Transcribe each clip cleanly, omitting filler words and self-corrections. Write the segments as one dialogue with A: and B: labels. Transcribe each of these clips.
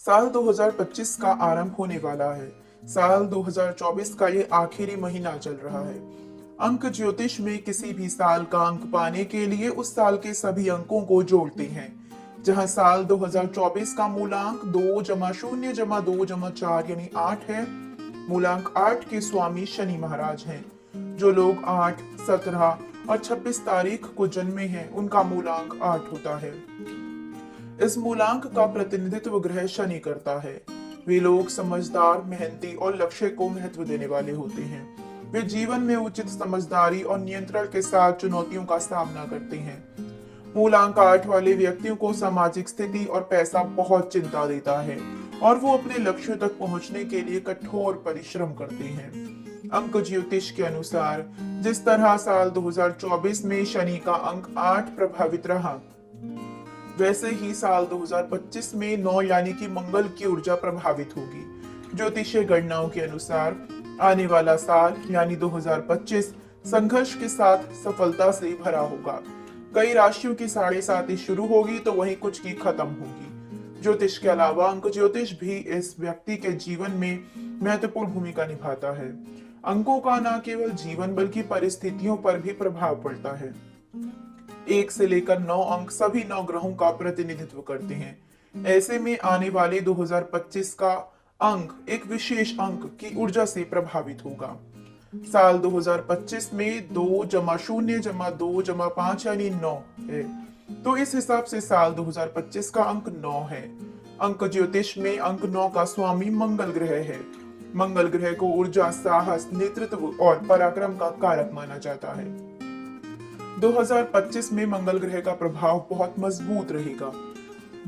A: साल 2025 का आरंभ होने वाला है। साल 2024 का ये आखिरी महीना चल रहा है। अंक ज्योतिष में किसी भी साल का अंक पाने के लिए उस साल के सभी अंकों को जोड़ते हैं। जहां साल 2024 का मूलांक 2 जमा 0 जमा 2 जमा 4 यानी 8 है। मूलांक 8 के स्वामी शनि महाराज हैं। जो लोग 8, 17 और 26 तारीख को जन्मे हैं उनका मूलांक 8 होता है। इस मूलांक का प्रतिनिधित्व ग्रह शनि करता है। वे लोग समझदार, मेहनती और लक्ष्य को महत्व देने वाले होते हैं। वे जीवन में उचित समझदारी और नियंत्रण के साथ चुनौतियों का सामना करते हैं। मूलांक 8 वाले व्यक्तियों को सामाजिक स्थिति और पैसा बहुत चिंता देता है और वो अपने लक्ष्यों तक पहुंचने के लिए कठोर परिश्रम करते हैं। अंक ज्योतिष के अनुसार जिस तरह साल 2024 में शनि का अंक 8 प्रभावित रहा, वैसे ही साल 2025 में 9 यानी कि मंगल की ऊर्जा प्रभावित होगी। ज्योतिषीय गणनाओं के अनुसार आने वाला साल यानी 2025 संघर्ष के साथ सफलता से भरा होगा। कई राशियों की 7.5 शुरू होगी तो वहीं कुछ की खत्म होगी। ज्योतिष के अलावा अंक ज्योतिष भी इस व्यक्ति के जीवन में महत्वपूर्ण भूमिका निभाता है। अंकों का न केवल जीवन बल्कि परिस्थितियों पर भी प्रभाव पड़ता है। 1 से लेकर 9 अंक सभी 9 ग्रहों का प्रतिनिधित्व करते हैं। ऐसे में आने वाले 2025 का अंक एक विशेष अंक की ऊर्जा से प्रभावित होगा। साल 2025 में 2 जमा 0 जमा 2 जमा 5 यानी 9 है, तो इस हिसाब से साल 2025 का अंक 9 है। अंक ज्योतिष में अंक 9 का स्वामी मंगल ग्रह है। मंगल ग्रह को ऊर्जा, साहस, नेतृत्व और पराक्रम का कारक माना जाता है। 2025 में मंगल ग्रह का प्रभाव बहुत मजबूत रहेगा।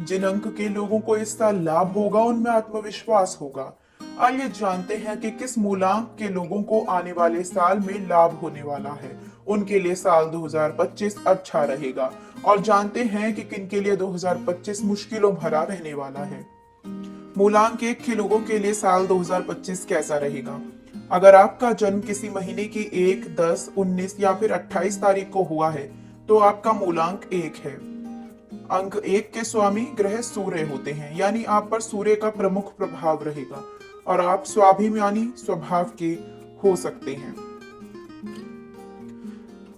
A: जिन अंक के लोगों को इस साल लाभ होगा उनमें आत्मविश्वास होगा। आइए जानते हैं कि किस मूलांक के लोगों को आने वाले साल में लाभ होने वाला है। उनके लिए साल 2025 अच्छा रहेगा और जानते हैं कि किन के लिए 2025 मुश्किलों भरा रहने वाला है। मूलांक 1 के लोगों के लिए साल 2025 कैसा रहेगा? अगर आपका जन्म किसी महीने की 1, 10, 19 या फिर 28 तारीख को हुआ है तो आपका मूलांक 1 है। अंक 1 के स्वामी ग्रह सूर्य होते हैं, यानी आप पर सूर्य का प्रमुख प्रभाव रहेगा और आप स्वाभिमानी स्वभाव के हो सकते हैं।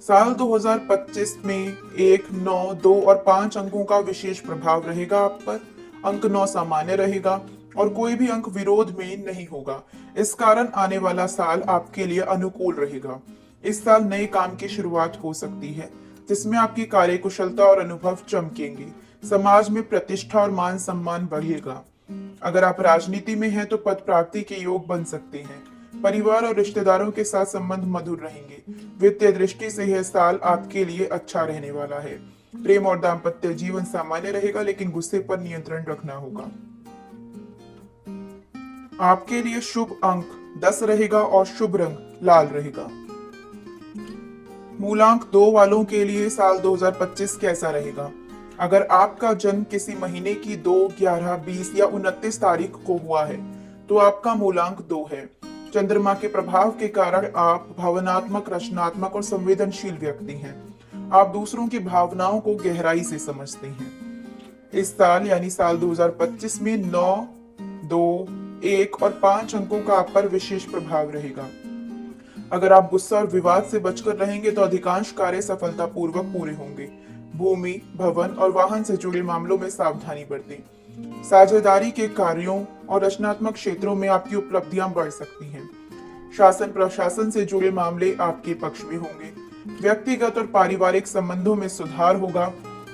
A: साल 2025 में 1, 9, 2 और 5 अंकों का विशेष प्रभाव रहेगा आप पर। अंक 9 सामान्य रहेगा और कोई भी अंक विरोध में नहीं होगा। इस कारण आने वाला साल आपके लिए अनुकूल रहेगा। इस साल नए काम की शुरुआत हो सकती है जिसमें आपकी कार्यकुशलता और अनुभव चमकेंगे। समाज में प्रतिष्ठा और मान सम्मान बढ़ेगा। अगर आप राजनीति में हैं तो पद प्राप्ति के योग बन सकते हैं। परिवार और रिश्तेदारों के साथ संबंध मधुर रहेंगे। वित्तीय दृष्टि से यह साल आपके लिए अच्छा रहने वाला है। प्रेम और दाम्पत्य जीवन सामान्य रहेगा लेकिन गुस्से पर नियंत्रण रखना होगा। आपके लिए शुभ अंक 10 रहेगा और शुभ रंग लाल रहेगा। मूलांक 2 वालों के लिए साल 2025 कैसा रहेगा? अगर आपका जन्म किसी महीने की 2, 11, 20 या 29 तारीख को हुआ है तो आपका मूलांक 2 है। चंद्रमा के प्रभाव के कारण आप भावनात्मक, रचनात्मक और संवेदनशील व्यक्ति हैं। आप दूसरों की भावनाओं को गहराई से समझते हैं। इस साल यानी साल 2025 में 9, 2, 1 और 5 अंकों का आप पर विशेष प्रभाव रहेगा। अगर आप गुस्सा और विवाद से बचकर रहेंगे तो अधिकांश कार्य सफलतापूर्वक पूरे होंगे। भूमि, भवन और वाहन से जुड़े मामलों में सावधानी बरतें। साझेदारी के कार्यों और रचनात्मक क्षेत्रों में आपकी उपलब्धियां बढ़ सकती हैं। शासन प्रशासन से जुड़े मामले आपके पक्ष में होंगे। व्यक्तिगत और पारिवारिक संबंधों में सुधार होगा।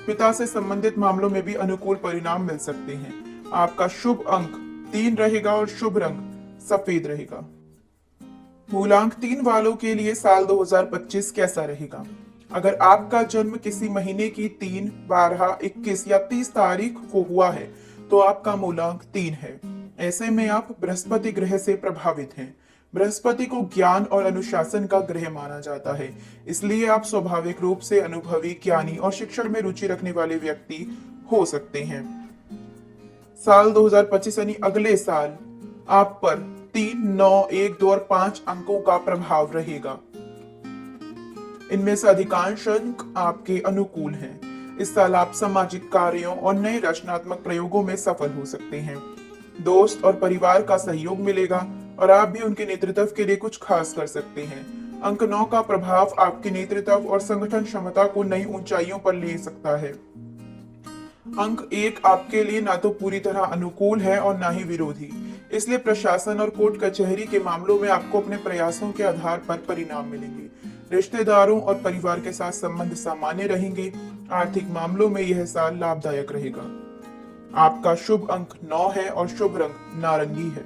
A: पिता से संबंधित मामलों में भी अनुकूल परिणाम मिल सकते हैं। आपका शुभ अंक 3 रहेगा और शुभ रंग सफेद रहेगा। मूलांक 3 वालों के लिए साल 2025 कैसा रहेगा? अगर आपका जन्म किसी महीने की 3, 12, 21 या 30 तारीख को हुआ है तो आपका मूलांक 3 है। ऐसे में आप बृहस्पति ग्रह से प्रभावित हैं। बृहस्पति को ज्ञान और अनुशासन का ग्रह माना जाता है, इसलिए आप स्वाभाविक रूप से अनुभवी, ज्ञानी और शिक्षण में रुचि रखने वाले व्यक्ति हो सकते हैं। साल 2025 यानी अगले साल आप पर 3, 9, 1, 2 और 5 अंकों का प्रभाव रहेगा। इनमें से अधिकांश अंक आपके अनुकूल हैं। इस साल आप सामाजिक कार्यों और नए रचनात्मक प्रयोगों में सफल हो सकते हैं। दोस्त और परिवार का सहयोग मिलेगा और आप भी उनके नेतृत्व के लिए कुछ खास कर सकते हैं। अंक 9 का प्रभाव आपके नेतृत्व और संगठन क्षमता को नई ऊंचाइयों पर ले सकता है। अंक 1 आपके लिए ना तो पूरी तरह अनुकूल है और ना ही विरोधी, इसलिए प्रशासन और कोर्ट कचहरी के मामलों में आपको अपने प्रयासों के आधार पर परिणाम मिलेंगे। रिश्तेदारों और परिवार के साथ संबंध सामान्य रहेंगे। आर्थिक मामलों में यह साल लाभदायक रहेगा। आपका शुभ अंक 9 है और शुभ रंग नारंगी है।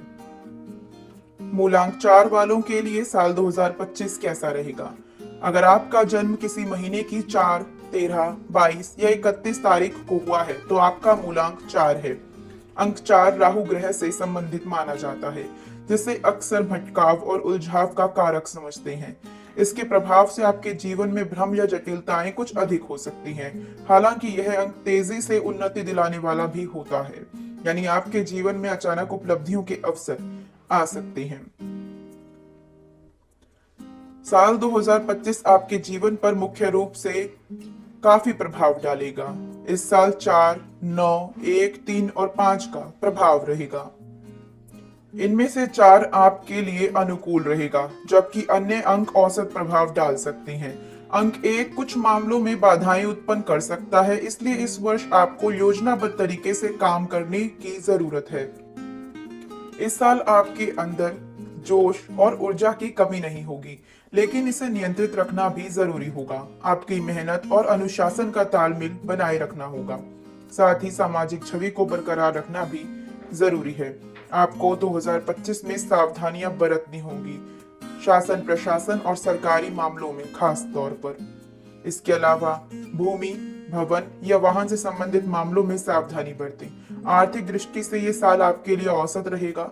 A: मूलांक 4 वालों के लिए साल 2025 कैसा रहेगा? अगर आपका जन्म किसी महीने की 4, 13, 22 या 31 तारीख को हुआ है तो आपका मूलांक 4 है। अंक 4 राहु ग्रह से संबंधित माना जाता है, जिसे अक्सर भटकाव और उलझाव का कारक समझते हैं। इसके प्रभाव से आपके जीवन में भ्रम या जटिलताएं कुछ अधिक हो सकती हैं। हालांकि यह अंक तेजी से उन्नति दिलाने वाला भी होता है, यानी आपके जीवन में अचानक उपलब्धियों के अवसर आ सकते हैं। साल 2025 आपके जीवन पर मुख्य रूप से काफी प्रभाव डालेगा। इस साल 4, 9, 1, 3 और 5 का प्रभाव रहेगा। इनमें से 4 आपके लिए अनुकूल रहेगा, जबकि अन्य अंक औसत प्रभाव डाल सकते हैं। अंक 1 कुछ मामलों में बाधाएं उत्पन्न कर सकता है, इसलिए इस वर्ष आपको योजनाबद्ध तरीके से काम करने की जरूरत है। इस साल आपके अंदर जोश और ऊर्जा की कमी नहीं होगी, लेकिन इसे नियंत्रित रखना भी जरूरी होगा। आपकी मेहनत और अनुशासन का तालमेल बनाए रखना होगा। साथ ही सामाजिक छवि को बरकरार रखना भी जरूरी है। आपको 2025 में सावधानियां बरतनी होंगी, शासन प्रशासन और सरकारी मामलों में खास तौर पर। इसके अलावा भूमि, भवन या वाहन से संबंधित मामलों में सावधानी बरतें। आर्थिक दृष्टि से ये साल आपके लिए औसत रहेगा।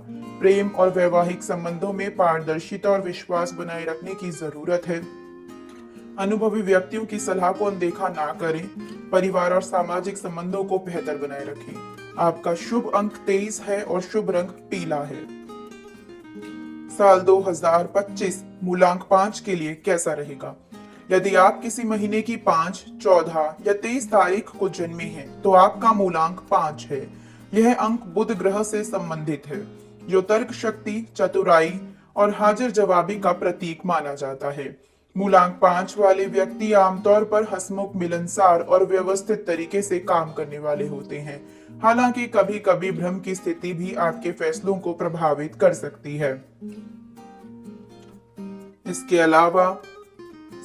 A: प्रेम और वैवाहिक संबंधों में पारदर्शिता और विश्वास बनाए रखने की जरूरत है। अनुभवी व्यक्तियों की सलाह को अनदेखा ना करें। परिवार और सामाजिक संबंधों को बेहतर बनाए रखें। आपका शुभ अंक 23 है और शुभ रंग पीला है। साल 2025 मूलांक 5 के लिए कैसा रहेगा? यदि आप किसी महीने की 5, 14 या 23 तारीख को जन्मे हैं, तो आपका मूलांक 5 है। यह अंक बुध ग्रह से संबंधित है, जो तर्क शक्ति, चतुराई और हाजिर जवाबी का प्रतीक माना जाता है। मूलांक 5 वाले व्यक्ति आमतौर पर हंसमुख, मिलनसार और व्यवस्थित तरीके से काम करने वाले होते हैं। हालांकि कभी कभी भ्रम की स्थिति भी आपके फैसलों को प्रभावित कर सकती है। इसके अलावा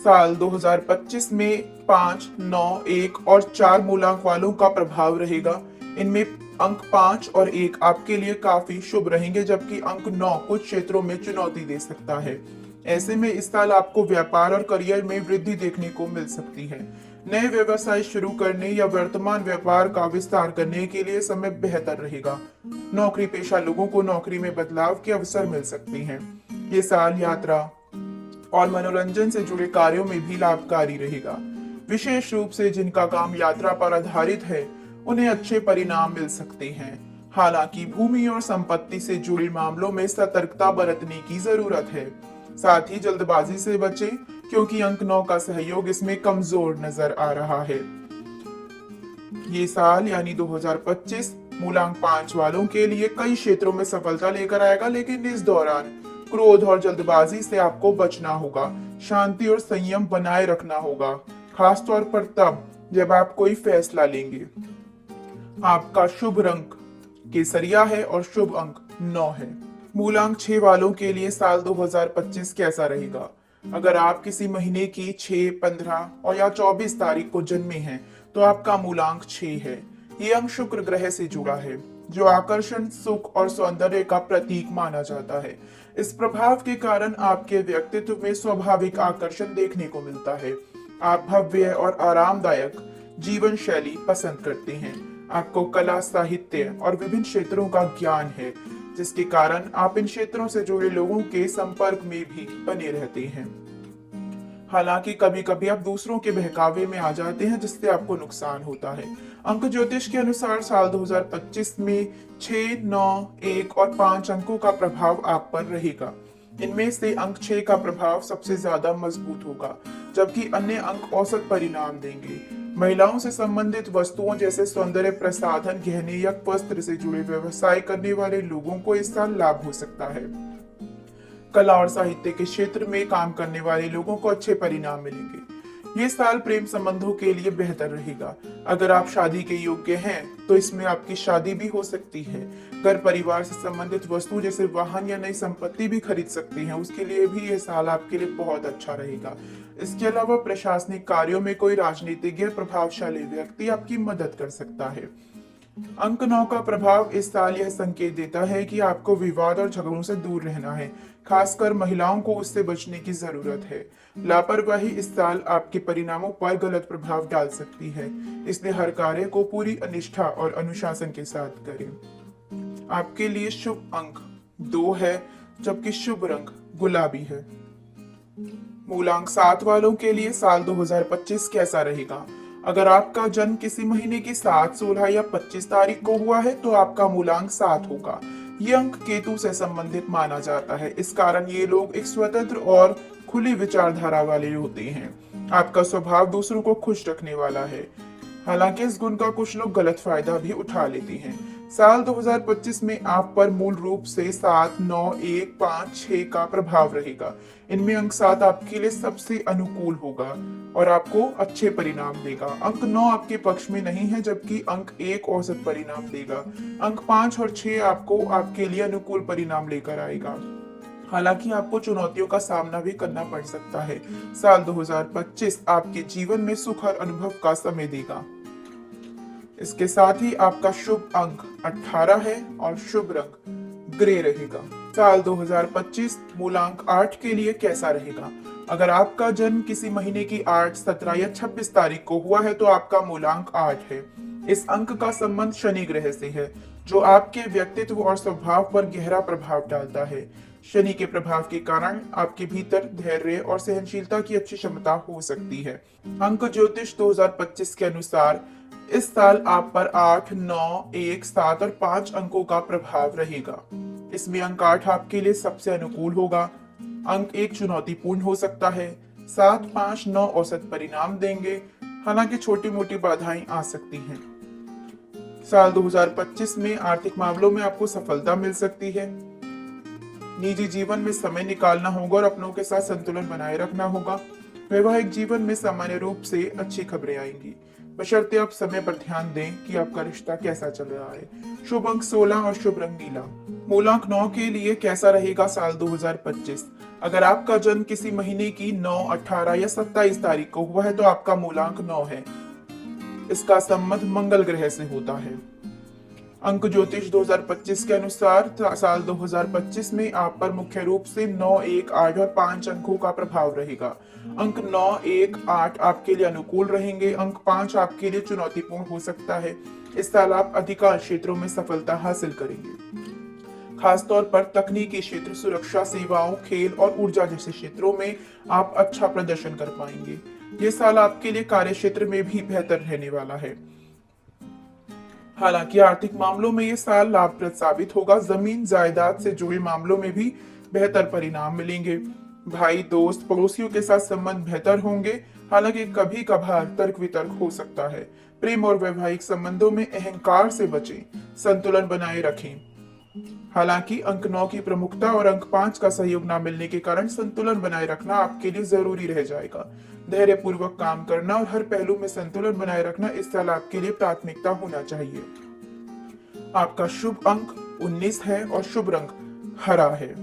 A: साल 2025 में 5, 9, 1 और 4 मूलांक वालों का प्रभाव रहेगा। इनमें अंक 5 और 1 आपके लिए काफी शुभ रहेंगे, जबकि अंक 9 कुछ क्षेत्रों में चुनौती दे सकता है। ऐसे में इस साल आपको व्यापार और करियर में वृद्धि देखने को मिल सकती है। नए व्यवसाय शुरू करने या वर्तमान व्यापार का विस्तार करने के लिए समय बेहतर रहेगा। नौकरी पेशा लोगों को नौकरी में बदलाव के अवसर मिल सकते हैं। ये साल यात्रा और मनोरंजन से जुड़े कार्यों में भी लाभकारी रहेगा। विशेष रूप से जिनका काम यात्रा पर आधारित है, उन्हें अच्छे परिणाम मिल सकते हैं। हालांकि भूमि और संपत्ति से जुड़े मामलों में सतर्कता बरतने की जरूरत है। साथ ही जल्दबाजी से बचें, क्योंकि अंक 9 का सहयोग इसमें कमजोर नजर आ रहा है। ये साल यानी 2025 मूलांक 5 वालों के लिए कई क्षेत्रों में सफलता लेकर आएगा, लेकिन इस दौरान क्रोध और जल्दबाजी से आपको बचना होगा। शांति और संयम बनाए रखना होगा, खासतौर पर तब जब आप कोई फैसला लेंगे। आपका शुभ रंग केसरिया है और शुभ अंक 9 है। मूलांक 6 वालों के लिए साल 2025 कैसा रहेगा? अगर आप किसी महीने की 6, 15 और या 24 तारीख को जन्मे हैं, तो आपका मूलांक 6 है। ये अंक शुक्र ग्रह से जुड़ा है, जो आकर्षण, सुख और सौंदर्य का प्रतीक माना जाता है। इस प्रभाव के कारण आपके व्यक्तित्व में स्वाभाविक आकर्षण देखने को मिलता है। आप भव्य और आरामदायक जीवन शैली पसंद करते हैं। आपको कला, साहित्य और विभिन्न क्षेत्रों का ज्ञान है, जिसके कारण आप इन क्षेत्रों से जुड़े लोगों के संपर्क में भी बने रहते हैं। हालांकि कभी कभी आप दूसरों के बहकावे में आ जाते हैं, जिससे आपको नुकसान होता है। अंक ज्योतिष के अनुसार साल 2025 में 6, 9, 1 और 5 अंकों का प्रभाव आप पर रहेगा। इनमें से अंक 6 का प्रभाव सबसे ज्यादा मजबूत होगा, जबकि अन्य अंक औसत परिणाम देंगे। महिलाओं से संबंधित वस्तुओं जैसे सौंदर्य प्रसाधन, गहने या वस्त्र से जुड़े व्यवसाय करने वाले लोगों को इस साल लाभ हो सकता है। कला और साहित्य के क्षेत्र में काम करने वाले लोगों को अच्छे परिणाम मिलेंगे। ये साल प्रेम संबंधों के लिए बेहतर रहेगा। अगर आप शादी के योग्य हैं तो इसमें आपकी शादी भी हो सकती है। घर परिवार से संबंधित वस्तु जैसे वाहन या नई संपत्ति भी खरीद सकती हैं, उसके लिए भी ये साल आपके लिए बहुत अच्छा रहेगा। इसके अलावा प्रशासनिक कार्यों में कोई राजनीतिज्ञ या प्रभावशाली व्यक्ति आपकी मदद कर सकता है। अंक 9 का प्रभाव इस साल यह संकेत देता है कि आपको विवाद और झगड़ों से दूर रहना है। खासकर महिलाओं को उससे बचने की जरूरत है। लापरवाही इस साल आपके परिणामों पर गलत प्रभाव डाल सकती है, इसलिए हर कार्य को पूरी निष्ठा और अनुशासन के साथ करें। आपके लिए शुभ अंक 2 है, जबकि शुभ रंग गुलाबी है। मूलांक 7 वालों के लिए साल 2025 कैसा रहेगा? अगर आपका जन्म किसी महीने की 7, 16 या 25 तारीख को हुआ है तो आपका मूलांक 7 होगा। ये अंक केतु से संबंधित माना जाता है। इस कारण ये लोग एक स्वतंत्र और खुली विचारधारा वाले होते हैं। आपका स्वभाव दूसरों को खुश रखने वाला है। हालांकि इस गुण का कुछ लोग गलत फायदा भी उठा लेते हैं। साल 2025 में आप पर मूल रूप से 7, 9, 1, 5, 6 का प्रभाव रहेगा। इनमें अंक 7 आपके लिए सबसे अनुकूल होगा और आपको अच्छे परिणाम देगा। अंक 9 आपके पक्ष में नहीं है, जबकि अंक 1 औसत परिणाम देगा। अंक 5 और 6 आपको आपके लिए अनुकूल परिणाम लेकर आएगा। हालांकि आपको चुनौतियों का सामना भी करना पड़ सकता है। साल 2025 आपके जीवन में सुख और अनुभव का समय देगा। इसके साथ ही आपका शुभ अंक 18 है और शुभ रंग ग्रे रहेगा। साल 2025 मूलांक 8 के लिए कैसा रहेगा? अगर आपका जन्म किसी महीने की 8, 17 या 26 तारीख को हुआ है तो आपका मूलांक 8 है। इस अंक का संबंध शनि ग्रह से है, जो आपके व्यक्तित्व और स्वभाव पर गहरा प्रभाव डालता है। शनि के प्रभाव के कारण आपके भीतर धैर्य और सहनशीलता की अच्छी क्षमता हो सकती है। अंक ज्योतिष 2025 के अनुसार इस साल आप पर 8, 9, 1, 7 और 5 अंकों का प्रभाव रहेगा। इसमें अंक 8 आपके लिए सबसे अनुकूल होगा। अंक 1 चुनौतीपूर्ण हो सकता है। 7, 5, 9 औसत परिणाम देंगे, हालांकि छोटी मोटी बाधाएं आ सकती हैं। साल 2025 में आर्थिक मामलों में आपको सफलता मिल सकती है। निजी जीवन में समय निकालना होगा और अपनों के साथ संतुलन बनाए रखना होगा। वैवाहिक जीवन में सामान्य रूप से अच्छी खबरें आएंगी, बशर्ते आप समय पर ध्यान दें कि आपका रिश्ता कैसा चल रहा है। शुभ अंक 16 और शुभ रंग नीला। मूलांक 9 के लिए कैसा रहेगा साल 2025? अगर आपका जन्म किसी महीने की 9, 18 या 27 तारीख को हुआ है तो आपका मूलांक 9 है। इसका संबंध मंगल ग्रह से होता है। अंक ज्योतिष 2025 के अनुसार साल 2025 में आप पर मुख्य रूप से 9, 1, 8 और 5 अंकों का प्रभाव रहेगा। अंक 9, 1, 8 आपके लिए अनुकूल रहेंगे। अंक 5 आपके लिए चुनौतीपूर्ण हो सकता है। इस साल आप अधिकांश क्षेत्रों में सफलता हासिल करेंगे। खासतौर पर तकनीकी क्षेत्र, सुरक्षा सेवाओं, खेल और ऊर्जा जैसे क्षेत्रों में आप अच्छा प्रदर्शन कर पाएंगे। ये साल आपके लिए कार्य क्षेत्र में भी बेहतर रहने वाला है। हालांकि आर्थिक मामलों में ये साल लाभप्रद साबित होगा। जमीन जायदाद से जुड़े मामलों में भी बेहतर परिणाम मिलेंगे। भाई, दोस्त, पड़ोसियों के साथ संबंध बेहतर होंगे, हालांकि कभी कभार तर्क वितर्क हो सकता है। प्रेम और वैवाहिक संबंधों में अहंकार से बचें, संतुलन बनाए रखें। हालांकि अंक 9 की प्रमुखता और अंक 5 का सहयोग न मिलने के कारण संतुलन बनाए रखना आपके लिए जरूरी रह जाएगा। धैर्य पूर्वक काम करना और हर पहलू में संतुलन बनाए रखना इस साल आपके लिए प्राथमिकता होना चाहिए। आपका शुभ अंक 19 है और शुभ रंग हरा है।